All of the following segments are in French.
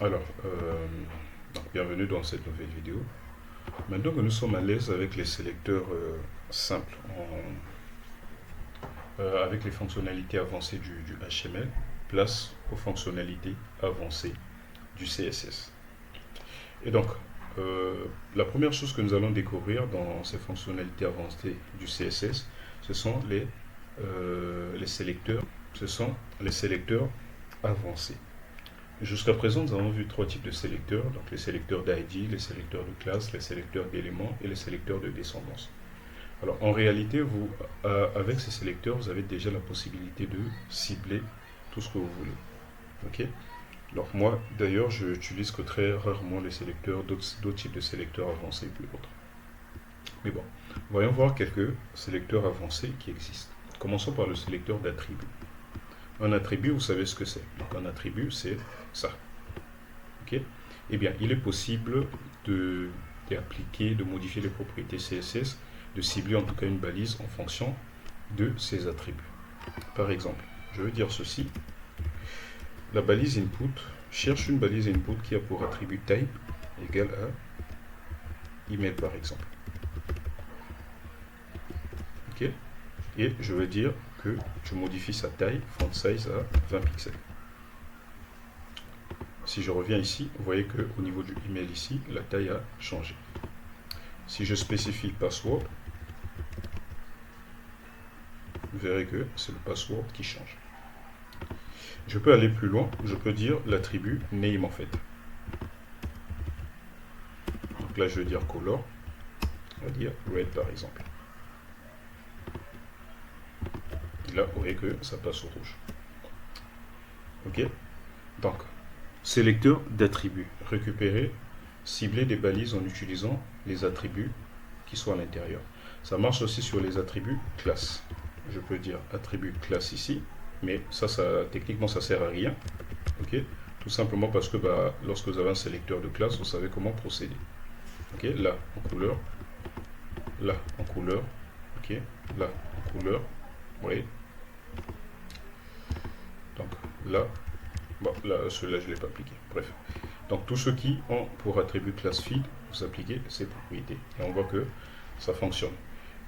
Alors, donc, bienvenue dans cette nouvelle vidéo. Maintenant que nous sommes à l'aise avec les sélecteurs simples, avec les fonctionnalités avancées du HTML, place aux fonctionnalités avancées du CSS. Et donc, la première chose que nous allons découvrir dans ces fonctionnalités avancées du CSS, ce sont les sélecteurs. Ce sont les sélecteurs avancés. Jusqu'à présent, nous avons vu trois types de sélecteurs, donc les sélecteurs d'ID, les sélecteurs de classe, les sélecteurs d'éléments et les sélecteurs de descendance. Alors en réalité, avec ces sélecteurs, vous avez déjà la possibilité de cibler tout ce que vous voulez. Ok. Alors moi, d'ailleurs, je n'utilise que très rarement les sélecteurs, d'autres types de sélecteurs avancés plus autres. Mais bon, voyons voir quelques sélecteurs avancés qui existent. Commençons par le sélecteur d'attributs. Un attribut, vous savez ce que c'est. Donc un attribut, c'est ça. Ok. Eh bien, il est possible d'appliquer, de modifier les propriétés CSS, de cibler en tout cas une balise en fonction de ces attributs. Par exemple, je veux dire ceci. La balise input cherche une balise input qui a pour attribut type égal à email par exemple. Ok. Et je veux dire que je modifie sa taille, font size à 20 pixels. Si je reviens ici, vous voyez qu'au niveau du email ici, la taille a changé. Si je spécifie password, vous verrez que c'est le password qui change. Je peux aller plus loin, je peux dire l'attribut name en fait. Donc là, je vais dire color, on va dire red par exemple. Et là, vous voyez que ça passe au rouge. Ok. Donc, sélecteur d'attributs. Récupérer, cibler des balises en utilisant les attributs qui sont à l'intérieur. Ça marche aussi sur les attributs classe. Je peux dire attribut classe ici, mais ça techniquement, ça sert à rien. Ok. Tout simplement parce que lorsque vous avez un sélecteur de classe, vous savez comment procéder. Ok. Là, en couleur. Là, en couleur. Ok. Là, en couleur. Vous voyez. Donc là, bon, là, celui-là, je ne l'ai pas appliqué. Bref. Donc, tous ceux qui ont pour attribut classe feed, vous appliquez ces propriétés. Et on voit que ça fonctionne.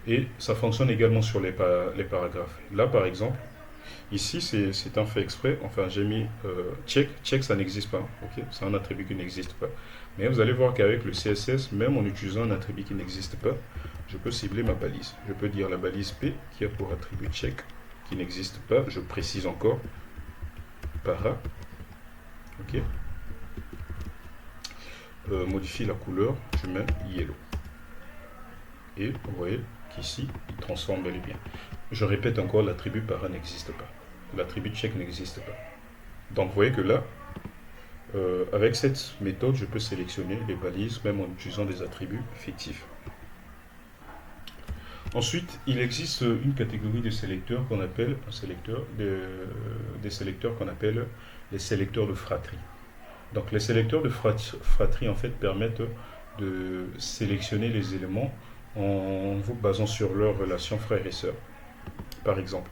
Et ça fonctionne également sur les paragraphes. Là, par exemple, ici, c'est un fait exprès. Enfin, j'ai mis check. Check, ça n'existe pas. Ok, c'est un attribut qui n'existe pas. Mais vous allez voir qu'avec le CSS, même en utilisant un attribut qui n'existe pas, je peux cibler ma balise. Je peux dire la balise P qui a pour attribut check, qui n'existe pas. Je précise encore para. Ok. Modifie la couleur, je mets yellow. Et vous voyez qu'ici, il transforme bel et bien. Je répète encore, l'attribut para n'existe pas. L'attribut check n'existe pas. Donc vous voyez que là, avec cette méthode, je peux sélectionner les balises, même en utilisant des attributs fictifs. Ensuite, il existe une catégorie de sélecteurs qu'on appelle des sélecteurs qu'on appelle les sélecteurs de fratrie. Donc les sélecteurs de fratrie en fait permettent de sélectionner les éléments en vous basant sur leurs relations frères et sœurs. Par exemple,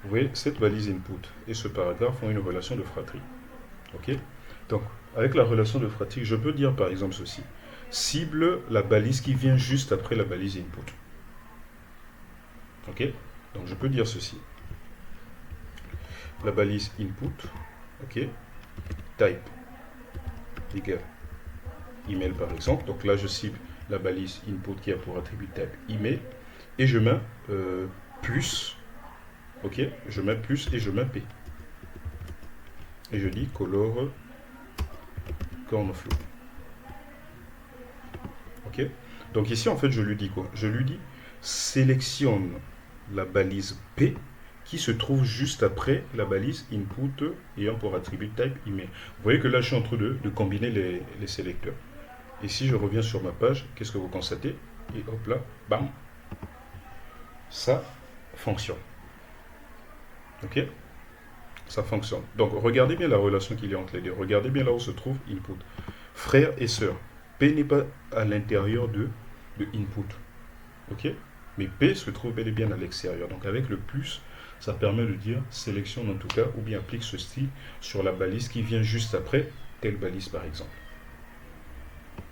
vous voyez, cette balise input et ce paragraphe ont une relation de fratrie. Ok. Donc, avec la relation de fratrie, je peux dire par exemple ceci. Cible la balise qui vient juste après la balise input. Ok. Donc, je peux dire ceci. La balise input, ok, type égale email par exemple. Donc là, je cible la balise input qui a pour attribut type email et je mets plus, ok, je mets plus et je mets p. Et je dis color cornflow. Ok. Donc ici, en fait, je lui dis quoi? Je lui dis sélectionne la balise p qui se trouve juste après la balise input ayant pour attribut type email. Vous voyez que là, je suis en train de combiner les sélecteurs. Et si je reviens sur ma page, qu'est-ce que vous constatez? Et hop là, bam, ça fonctionne. Ok? Ça fonctionne. Donc, regardez bien la relation qu'il y a entre les deux. Regardez bien là où se trouve input. Frère et sœur. P n'est pas à l'intérieur de input. Ok? Mais P se trouve bel et bien à l'extérieur. Donc, avec le plus, ça permet de dire sélectionne en tout cas, ou bien applique ce style sur la balise qui vient juste après telle balise par exemple.